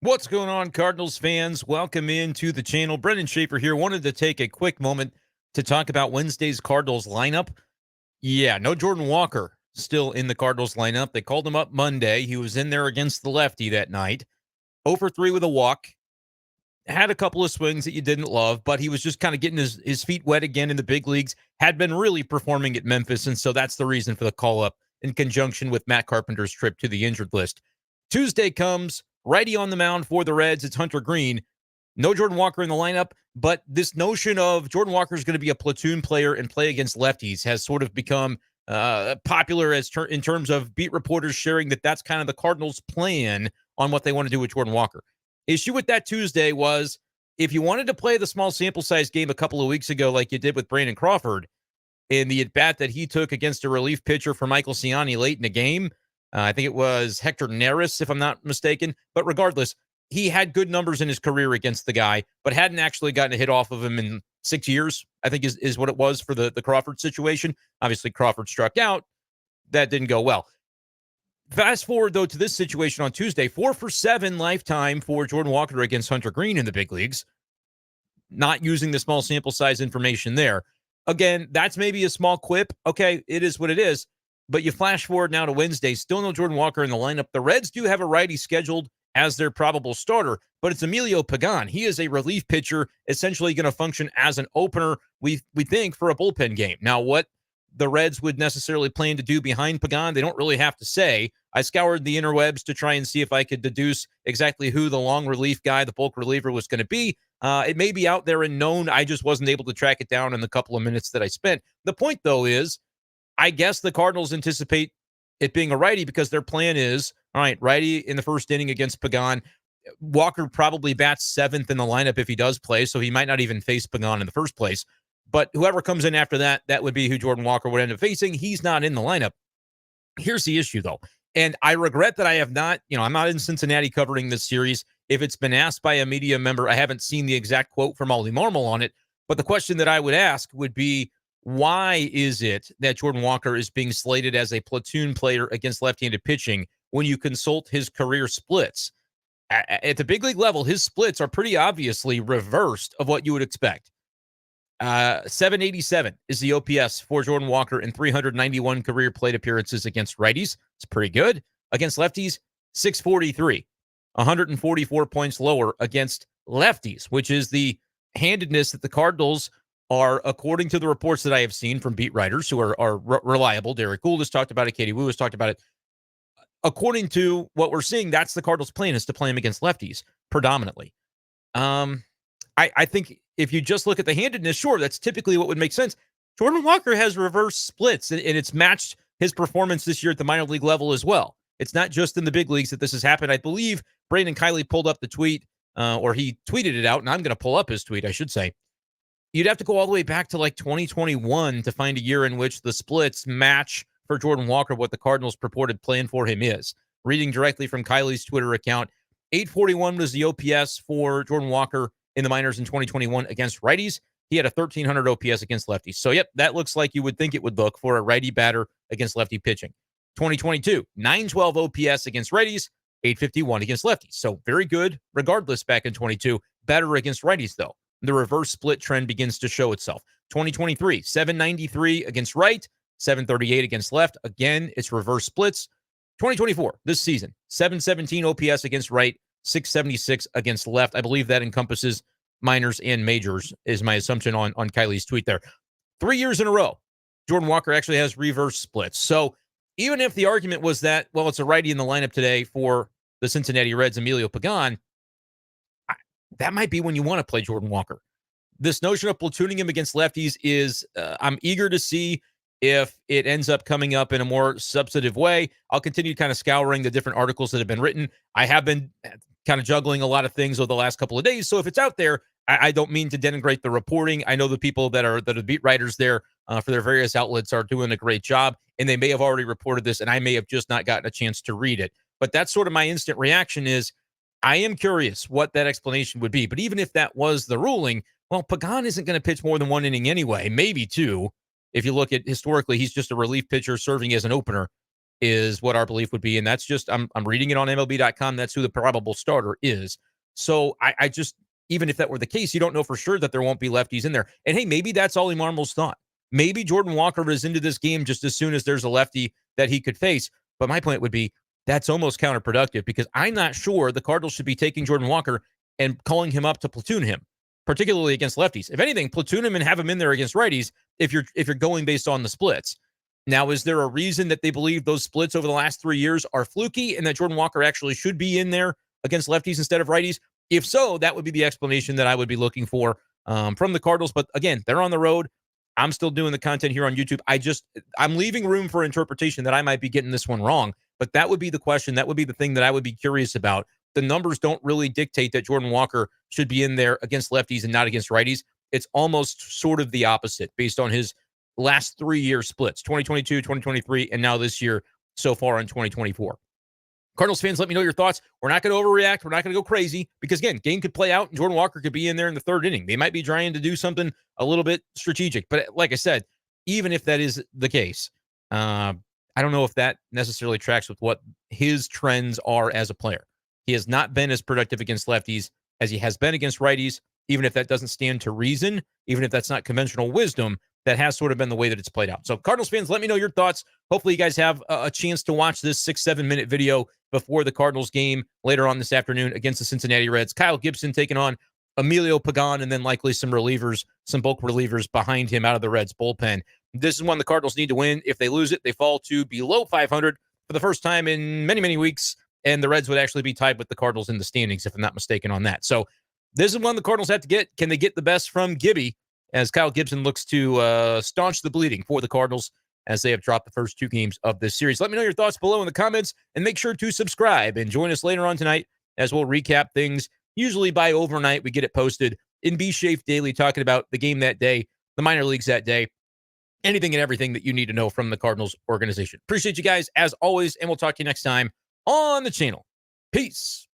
What's going on, Cardinals fans? Welcome into the channel. Brenden Schaeffer here. Wanted to take a quick moment to talk about Wednesday's Cardinals lineup. Yeah, no Jordan Walker still in the Cardinals lineup. They called him up Monday. He was in there against the lefty that night. 0 for 3 with a walk. Had a couple of swings that you didn't love, but he was just kind of getting his feet wet again in the big leagues. Had been really performing at Memphis, and so that's the reason for the call-up in conjunction with Matt Carpenter's trip to the injured list. Tuesday comes, righty on the mound for the Reds. It's Hunter Greene. No Jordan Walker in the lineup, but this notion of Jordan Walker is going to be a platoon player and play against lefties has sort of become popular in terms of beat reporters sharing that that's kind of the Cardinals' plan on what they want to do with Jordan Walker. Issue with that Tuesday was if you wanted to play the small sample size game a couple of weeks ago, like you did with Brandon Crawford, in the at-bat that he took against a relief pitcher for Michael Ciani late in the game. I think it was Hector Neris, if I'm not mistaken. But regardless, he had good numbers in his career against the guy, but hadn't actually gotten a hit off of him in 6 years, I think is what it was for the Crawford situation. Obviously, Crawford struck out. That didn't go well. Fast forward, though, to this situation on Tuesday. 4 for 7 lifetime for Jordan Walker against Hunter Greene in the big leagues. Not using the small sample size information there. Again, that's maybe a small quip. Okay, it is what it is. But you flash forward now to Wednesday, still no Jordan Walker in the lineup. The Reds do have a righty scheduled as their probable starter, but it's Emilio Pagan. He is a relief pitcher, essentially going to function as an opener, we think, for a bullpen game. Now, what the Reds would necessarily plan to do behind Pagan, they don't really have to say. I scoured the interwebs to try and see if I could deduce exactly who the long relief guy, the bulk reliever, was going to be. It may be out there and known. I just wasn't able to track it down in the couple of minutes that I spent. The point, though, is I guess the Cardinals anticipate it being a righty because their plan is, all right, righty in the first inning against Pagan. Walker probably bats seventh in the lineup if he does play, so he might not even face Pagan in the first place. But whoever comes in after that, that would be who Jordan Walker would end up facing. He's not in the lineup. Here's the issue, though. And I regret that I have not, I'm not in Cincinnati covering this series. If it's been asked by a media member, I haven't seen the exact quote from Ollie Marmol on it. But the question that I would ask would be, why is it that Jordan Walker is being slated as a platoon player against left-handed pitching when you consult his career splits? At the big league level, his splits are pretty obviously reversed of what you would expect. 787 is the OPS for Jordan Walker in 391 career plate appearances against righties. It's pretty good. Against lefties, 643, 144 points lower against lefties, which is the handedness that the Cardinals are, according to the reports that I have seen from beat writers who are reliable. Derek Gould has talked about it. Katie Wu has talked about it. According to what we're seeing, that's the Cardinals' plan, is to play him against lefties predominantly. I think if you just look at the handedness, sure, that's typically what would make sense. Jordan Walker has reverse splits, and it's matched his performance this year at the minor league level as well. It's not just in the big leagues that this has happened. I believe Brandon Kiley pulled up the tweet, or he tweeted it out, and I'm going to pull up his tweet, I should say. You'd have to go all the way back to like 2021 to find a year in which the splits match for Jordan Walker what the Cardinals' purported plan for him is. Reading directly from Kiley's Twitter account, 841 was the OPS for Jordan Walker in the minors in 2021 against righties. He had a 1,300 OPS against lefties. So, yep, that looks like you would think it would look for a righty batter against lefty pitching. 2022, 912 OPS against righties, 851 against lefties. So, very good regardless back in 22. Better against righties, though. The reverse split trend begins to show itself. 2023, 793 against right, 738 against left. Again, it's reverse splits. 2024, this season, 717 OPS against right, 676 against left. I believe that encompasses minors and majors, is my assumption on Kiley's tweet there. 3 years in a row, Jordan Walker actually has reverse splits. So even if the argument was that, well, it's a righty in the lineup today for the Cincinnati Reds, Emilio Pagan, that might be when you want to play Jordan Walker. This notion of platooning him against lefties is, I'm eager to see if it ends up coming up in a more substantive way. I'll continue kind of scouring the different articles that have been written. I have been kind of juggling a lot of things over the last couple of days. So if it's out there, I don't mean to denigrate the reporting. I know the people that are beat writers there for their various outlets are doing a great job, and they may have already reported this, and I may have just not gotten a chance to read it. But that's sort of my instant reaction is, I am curious what that explanation would be. But even if that was the ruling, well, Pagan isn't going to pitch more than one inning anyway, maybe two. If you look at historically, he's just a relief pitcher serving as an opener. is what our belief would be. And that's just, I'm reading it on MLB.com. That's who the probable starter is. So I just, even if that were the case, you don't know for sure that there won't be lefties in there. And hey, maybe that's Ollie Marmol's thought. Maybe Jordan Walker is into this game just as soon as there's a lefty that he could face. But my point would be that's almost counterproductive because I'm not sure the Cardinals should be taking Jordan Walker and calling him up to platoon him, particularly against lefties. If anything, platoon him and have him in there against righties if you're going based on the splits. Now, is there a reason that they believe those splits over the last 3 years are fluky and that Jordan Walker actually should be in there against lefties instead of righties? If so, that would be the explanation that I would be looking for from the Cardinals. But again, they're on the road. I'm still doing the content here on YouTube. I'm leaving room for interpretation that I might be getting this one wrong. But that would be the question. That would be the thing that I would be curious about. The numbers don't really dictate that Jordan Walker should be in there against lefties and not against righties. It's almost sort of the opposite based on his last 3 year splits, 2022, 2023, and now this year so far in 2024. Cardinals fans, let me know your thoughts. We're not going to overreact. We're not going to go crazy because, again, game could play out and Jordan Walker could be in there in the third inning. They might be trying to do something a little bit strategic. But like I said, even if that is the case, I don't know if that necessarily tracks with what his trends are as a player. He has not been as productive against lefties as he has been against righties, even if that doesn't stand to reason, even if that's not conventional wisdom. That has sort of been the way that it's played out. So Cardinals fans, let me know your thoughts. Hopefully you guys have a chance to watch this 6-7 minute video before the Cardinals game later on this afternoon against the Cincinnati Reds. Kyle Gibson taking on Emilio Pagan and then likely some relievers, some bulk relievers behind him out of the Reds bullpen. This is one the Cardinals need to win. If they lose it, they fall to below 500 for the first time in many, many weeks. And the Reds would actually be tied with the Cardinals in the standings, if I'm not mistaken on that. So this is one the Cardinals have to get. Can they get the best from Gibby as Kyle Gibson looks to staunch the bleeding for the Cardinals as they have dropped the first 2 games of this series? Let me know your thoughts below in the comments and make sure to subscribe and join us later on tonight as we'll recap things. Usually by overnight, we get it posted in b-schaeff Daily, talking about the game that day, the minor leagues that day, anything and everything that you need to know from the Cardinals organization. Appreciate you guys as always, and we'll talk to you next time on the channel. Peace.